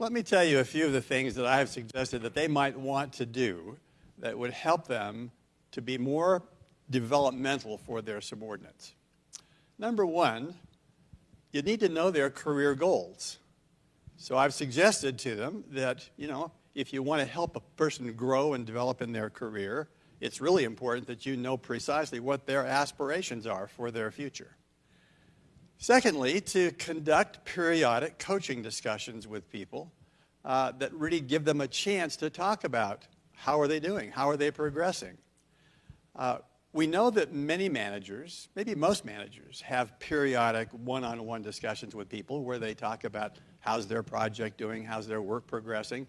Let me tell you a few of the things that I have suggested that they might want to do that would help them to be more developmental for their subordinates. Number one, you need to know their career goals. So I've suggested to them that, if you want to help a person grow and develop in their career, it's really important that you know precisely what their aspirations are for their future. Secondly, to conduct periodic coaching discussions with people that really give them a chance to talk about how are they doing, how are they progressing. We know that many managers, maybe most managers, have periodic one-on-one discussions with people where they talk about how's their project doing, how's their work progressing.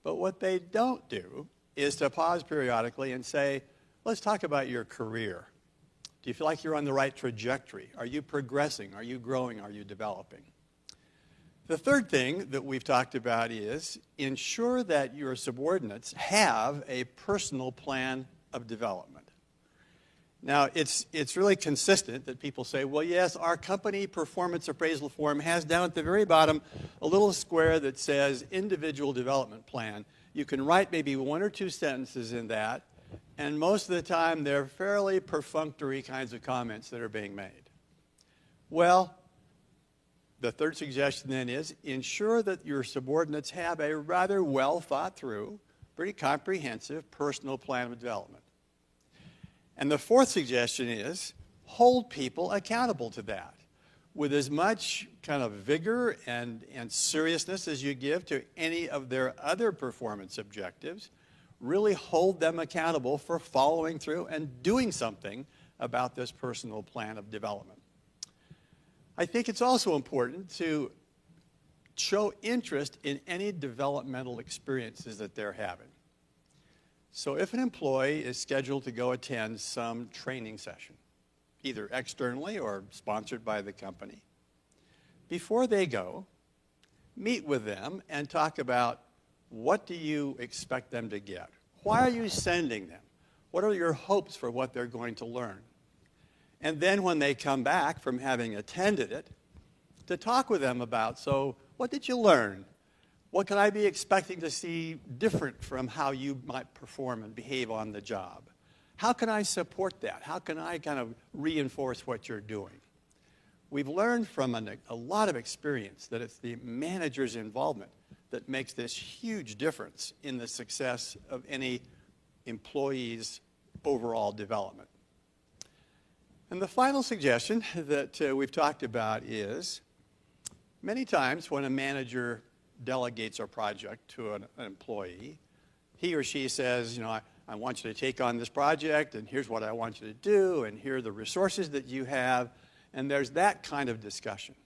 But what they don't do is to pause periodically and say, let's talk about your career. Do you feel like you're on the right trajectory? Are you progressing? Are you growing? Are you developing? The third thing that we've talked about is ensure that your subordinates have a personal plan of development. Now, it's really consistent that people say, well, yes, our company performance appraisal form has down at the very bottom a little square that says individual development plan. You can write maybe one or two sentences in that, and most of the time they're fairly perfunctory kinds of comments that are being made. Well, the third suggestion then is ensure that your subordinates have a rather well thought through, pretty comprehensive personal plan of development. And the fourth suggestion is hold people accountable to that with as much kind of vigor and seriousness as you give to any of their other performance objectives. Really hold them accountable for following through and doing something about this personal plan of development. I think it's also important to show interest in any developmental experiences that they're having. So if an employee is scheduled to go attend some training session, either externally or sponsored by the company, before they go, meet with them and talk about what do you expect them to get? Why are you sending them? What are your hopes for what they're going to learn? And then when they come back from having attended it, to talk with them about, so what did you learn? What can I be expecting to see different from how you might perform and behave on the job? How can I support that? How can I kind of reinforce what you're doing? We've learned from a lot of experience that it's the manager's involvement that makes this huge difference in the success of any employee's overall development. And the final suggestion that we've talked about is many times when a manager delegates a project to an employee, he or she says, I want you to take on this project, and here's what I want you to do, and here are the resources that you have, and there's that kind of discussion.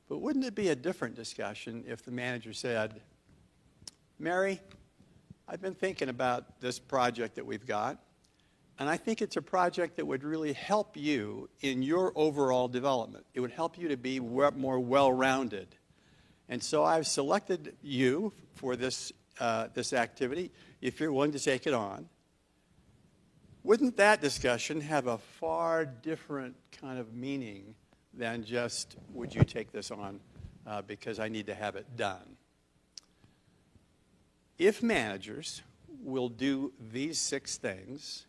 But wouldn't it be a different discussion if the manager said, Mary, I've been thinking about this project that we've got, and I think it's a project that would really help you in your overall development. It would help you to be more well-rounded. And so I've selected you for this activity, if you're willing to take it on. Wouldn't that discussion have a far different kind of meaning than just, would you take this on because I need to have it done? If managers will do these 6 things,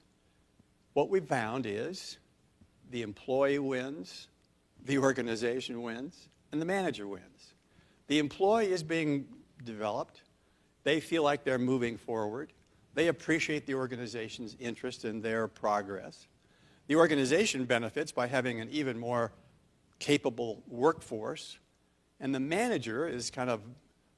what we've found is the employee wins, the organization wins, and the manager wins. The employee is being developed. They feel like they're moving forward. They appreciate the organization's interest in their progress. The organization benefits by having an even more capable workforce. And the manager is kind of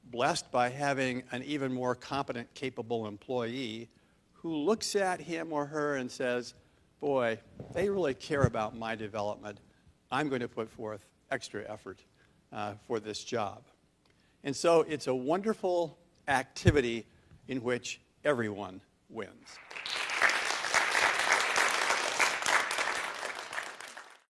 blessed by having an even more competent, capable employee who looks at him or her and says, boy, they really care about my development. I'm going to put forth extra effort for this job. And so it's a wonderful activity in which everyone wins.